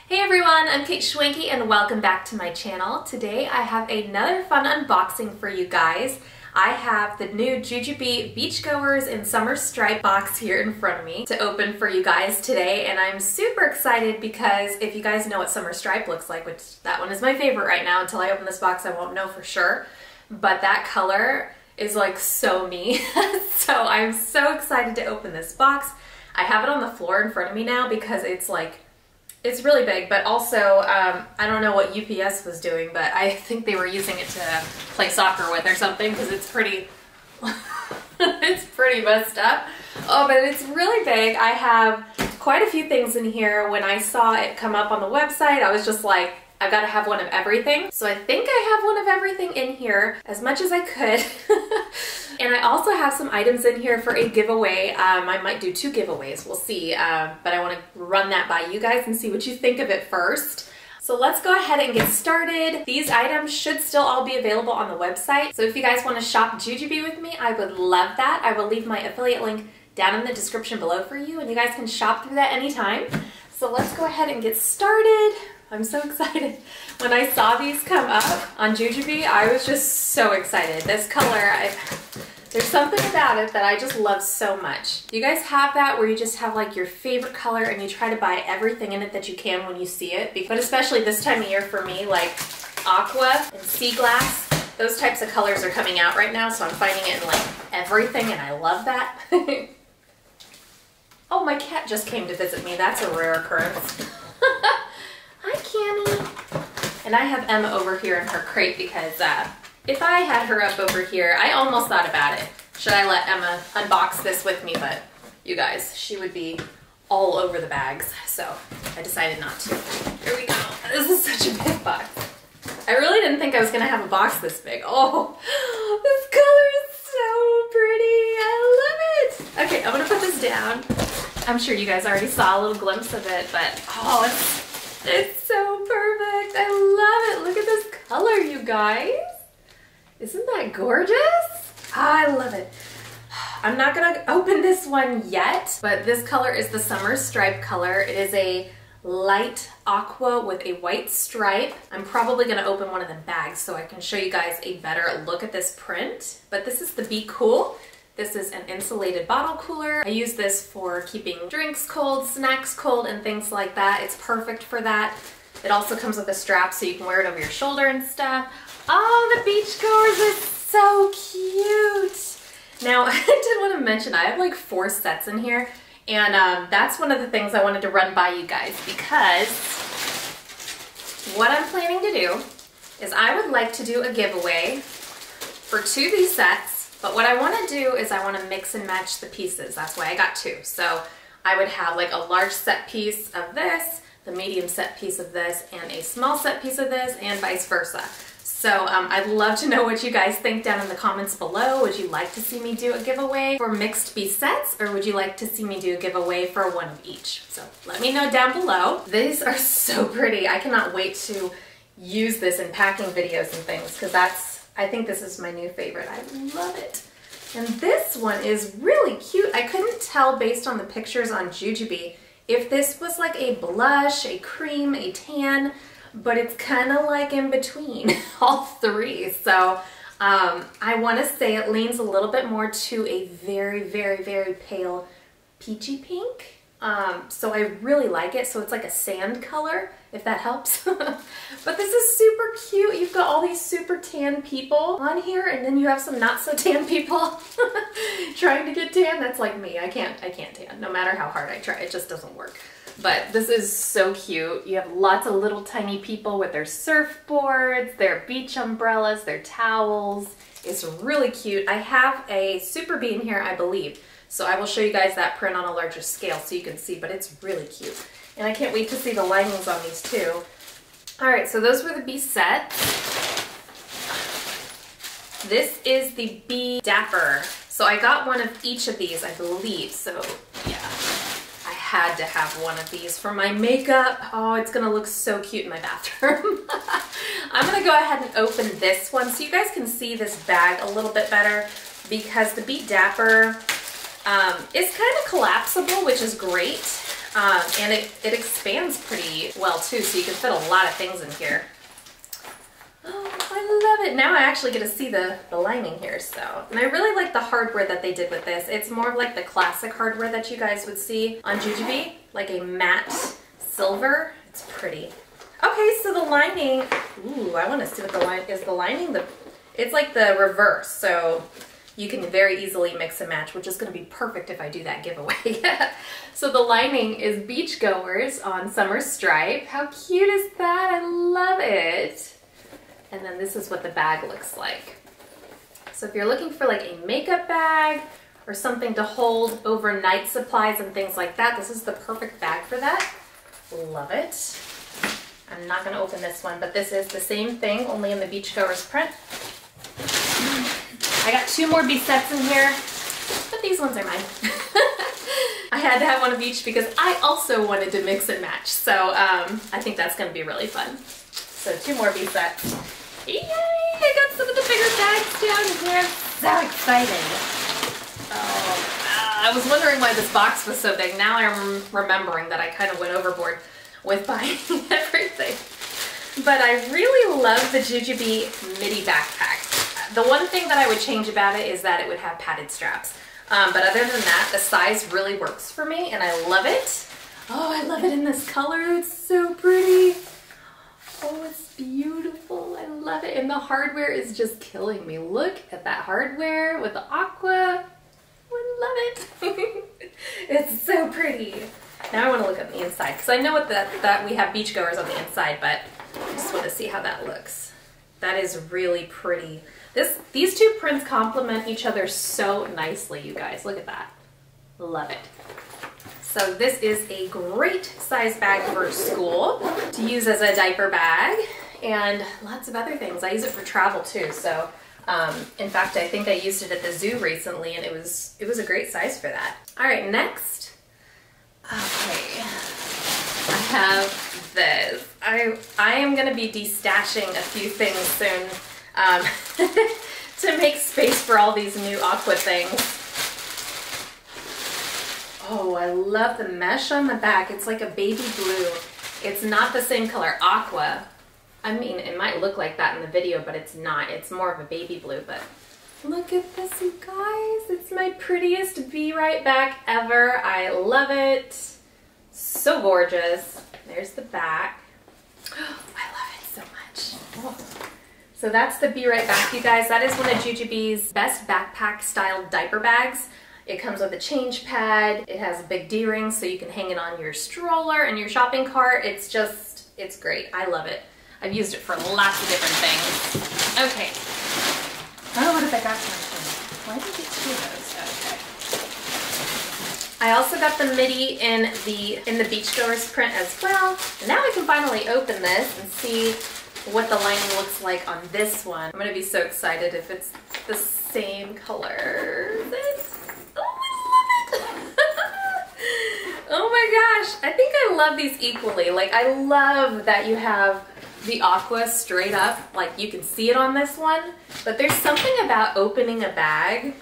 Hey everyone, I'm kateschwanke and welcome back to my channel. Today I have another fun unboxing for you guys. I have the new JuJuBe Beach Goers in Summer Stripe box here in front of me to open for you guys today, and I'm super excited because if you guys know what Summer Stripe looks like, which that one is my favorite right now, until I open this box I won't know for sure, but that color is like so me. So I'm so excited to open this box. I have it on the floor in front of me now because it's really big, but also I don't know what UPS was doing, but I think they were using it to play soccer with or something because it's pretty it's pretty messed up. Oh, but it's really big. I have quite a few things in here. When I saw it come up on the website, I was just like, I've got to have one of everything. So I think I have one of everything in here as much as I could. And I also have some items in here for a giveaway. I might do 2 giveaways, we'll see. But I want to run that by you guys and see what you think of it first. So let's go ahead and get started. These items should still all be available on the website. So if you guys want to shop JuJuBe with me, I would love that. I will leave my affiliate link down in the description below for you, and you guys can shop through that anytime. So let's go ahead and get started. I'm so excited. When I saw these come up on JuJuBe, I was just so excited. This color, there's something about it that I just love so much. Do you guys have that where you just have like your favorite color and you try to buy everything in it that you can when you see it? But especially this time of year for me, like aqua and sea glass, those types of colors are coming out right now, so I'm finding it in like everything and I love that. Oh, my cat just came to visit me. That's a rare occurrence. Hi, Cammy. And I have Emma over here in her crate because if I had her up over here, I almost thought about it. Should I let Emma unbox this with me? But you guys, she would be all over the bags. So I decided not to. Here we go. This is such a big box. I really didn't think I was going to have a box this big. Oh, this color is so pretty. I love it. Okay, I'm going to put this down. I'm sure you guys already saw a little glimpse of it, but oh, it's so perfect. I love it. Look at this color, you guys. Isn't that gorgeous? I love it. I'm not gonna open this one yet, but this color is the Summer Stripe color. It is a light aqua with a white stripe. I'm probably gonna open one of the bags so I can show you guys a better look at this print. But this is the Be Cool. This is an insulated bottle cooler. I use this for keeping drinks cold, snacks cold, and things like that. It's perfect for that. It also comes with a strap so you can wear it over your shoulder and stuff. Oh, the beach goers are so cute. Now, I did want to mention, I have like 4 sets in here, and that's one of the things I wanted to run by you guys because what I'm planning to do is I would like to do a giveaway for 2 of these sets. But what I want to do is I want to mix and match the pieces. That's why I got 2. So I would have like a large set piece of this, the medium set piece of this, and a small set piece of this, and vice versa. So I'd love to know what you guys think down in the comments below. Would you like to see me do a giveaway for mixed piece sets, or would you like to see me do a giveaway for 1 of each? So let me know down below. These are so pretty. I cannot wait to use this in packing videos and things because I think this is my new favorite. I love it. And this one is really cute. I couldn't tell based on the pictures on JuJuBe if this was like a blush, a cream, a tan, but it's kind of like in between all 3. So I want to say it leans a little bit more to a very, very, very pale peachy pink. So I really like it. So it's like a sand color, if that helps. But this is super cute. You've got all these super tan people on here, and then you have some not so tan people trying to get tan. That's like me. I can't tan. No matter how hard I try, it just doesn't work. But this is so cute. You have lots of little tiny people with their surfboards, their beach umbrellas, their towels. It's really cute. I have a Super Bee in here, I believe. So I will show you guys that print on a larger scale so you can see, but it's really cute. And I can't wait to see the linings on these too. All right, so those were the Bee sets. This is the Bee Dapper. So I got one of each of these, I believe. So yeah, I had to have one of these for my makeup. Oh, it's gonna look so cute in my bathroom. I'm gonna go ahead and open this one so you guys can see this bag a little bit better because the Bee Dapper is kind of collapsible, which is great. And it expands pretty well too, so you can fit a lot of things in here. Oh, I love it. Now I actually get to see the lining here, so. And I really like the hardware that they did with this. It's more of like the classic hardware that you guys would see on JuJuBe, like a matte silver. It's pretty. Okay, so the lining, ooh, I want to see what the line is. The lining, it's like the reverse, so you can very easily mix and match, which is going to be perfect if I do that giveaway. So the lining is Beachgoers on Summer Stripe. How cute is that? I love it. And then this is what the bag looks like. So if you're looking for like a makeup bag or something to hold overnight supplies and things like that, this is the perfect bag for that. Love it. I'm not going to open this one, but this is the same thing, only in the Beachgoers print. I got 2 more bee sets in here, but these ones are mine. I had to have one of each because I also wanted to mix and match, so I think that's going to be really fun. So 2 more bee sets. Yay! I got some of the bigger bags down here. So excited. Oh, I was wondering why this box was so big. Now I'm remembering that I kind of went overboard with buying everything. But I really love the JuJuBe midi backpack. The one thing that I would change about it is that it would have padded straps. But other than that, the size really works for me and I love it. Oh, I love it in this color. It's so pretty. Oh, it's beautiful. I love it. And the hardware is just killing me. Look at that hardware with the aqua. I love it. It's so pretty. Now I want to look at the inside because I know what that we have Beachgoers on the inside, but I just want to see how that looks. That is really pretty. These 2 prints complement each other so nicely, you guys. Look at that. Love it. So this is a great size bag for school to use as a diaper bag and lots of other things. I use it for travel too. So in fact, I think I used it at the zoo recently and it was a great size for that. All right, next. Okay, I have this. I am going to be destashing a few things soon to make space for all these new aqua things. Oh, I love the mesh on the back. It's like a baby blue. It's not the same color aqua. I mean, it might look like that in the video, but it's not. It's more of a baby blue, but look at this, you guys. It's my prettiest Be Right Back ever. I love it. So gorgeous. There's the back. Oh, I love it so much. Oh. So that's the Be Right Back, you guys. That is one of JuJuBe's best backpack style diaper bags. It comes with a change pad. It has a big D-ring so you can hang it on your stroller and your shopping cart. It's great. I love it. I've used it for lots of different things. Okay. Oh, what if I got one? Why did I get 2 of those? Okay. I also got the midi in the Beachgoers print as well. And now I can finally open this and see what the lining looks like on this one. I'm gonna be so excited if it's the same color. Oh, I love it! Oh my gosh, I think I love these equally. Like, I love that you have the aqua straight up, like you can see it on this one, but there's something about opening a bag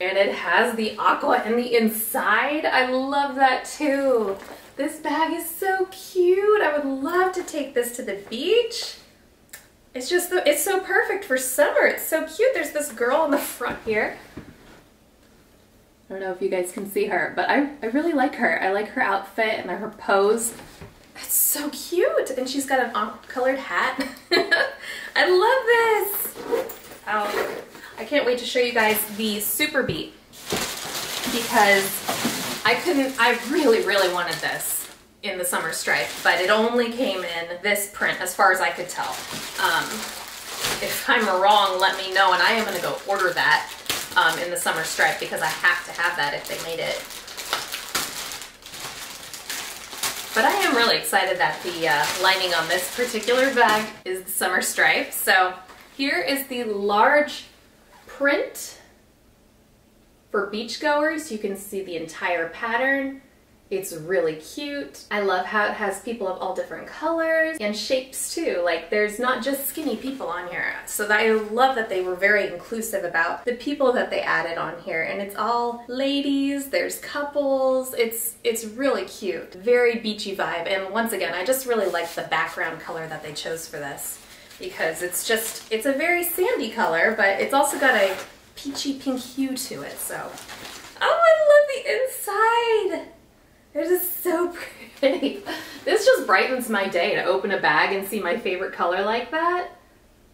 and it has the aqua in the inside. I love that too. This bag is so cute. I would love to take this to the beach. It's so perfect for summer. It's so cute. There's this girl in the front here. I don't know if you guys can see her, but I really like her. I like her outfit and her pose. It's so cute. And she's got an aqua-colored hat. I love this. Oh, I can't wait to show you guys the Super Beat because I really, really wanted this in the summer stripe, but it only came in this print as far as I could tell. If I'm wrong, let me know, and I am gonna go order that in the summer stripe because I have to have that if they made it. But I am really excited that the lining on this particular bag is the summer stripe. So here is the large print for Beachgoers. You can see the entire pattern. It's really cute. I love how it has people of all different colors and shapes too. Like there's not just skinny people on here. So I love that they were very inclusive about the people that they added on here. And it's all ladies, there's couples. It's really cute. Very beachy vibe. And once again, I just really like the background color that they chose for this because it's a very sandy color, but it's also got a peachy pink hue to it. So, oh, I love the inside. It is so pretty. This just brightens my day to open a bag and see my favorite color like that.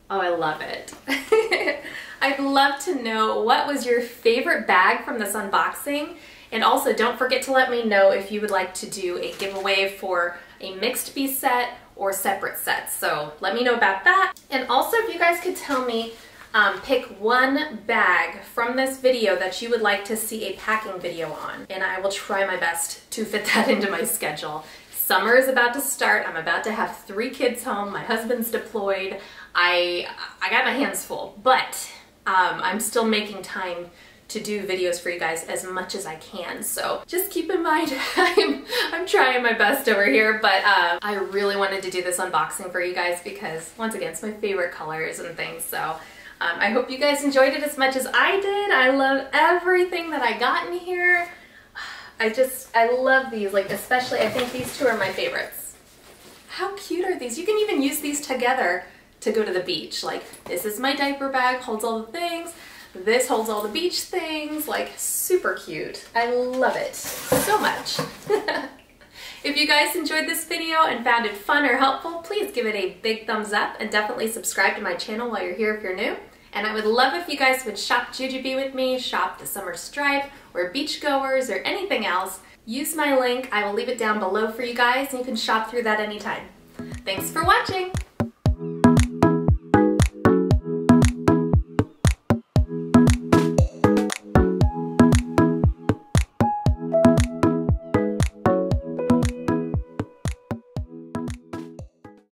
Oh, I love it. I'd love to know what was your favorite bag from this unboxing. And also don't forget to let me know if you would like to do a giveaway for a mixed piece set or separate sets. So let me know about that. And also if you guys could tell me pick one bag from this video that you would like to see a packing video on, and I will try my best to fit that into my schedule. Summer is about to start. I'm about to have 3 kids home. My husband's deployed. I got my hands full, but I'm still making time to do videos for you guys as much as I can. So just keep in mind, I'm trying my best over here, but I really wanted to do this unboxing for you guys because once again, it's my favorite colors and things. So I hope you guys enjoyed it as much as I did. I love everything that I got in here. I love these, like especially I think these 2 are my favorites. How cute are these? You can even use these together to go to the beach. Like this is my diaper bag, holds all the things. This holds all the beach things, like super cute. I love it so much. If you guys enjoyed this video and found it fun or helpful, please give it a big thumbs up and definitely subscribe to my channel while you're here if you're new. And I would love if you guys would shop JuJuBe with me, shop the Summer Stripe or Beach Goers or anything else. Use my link, I will leave it down below for you guys and you can shop through that anytime. Thanks for watching!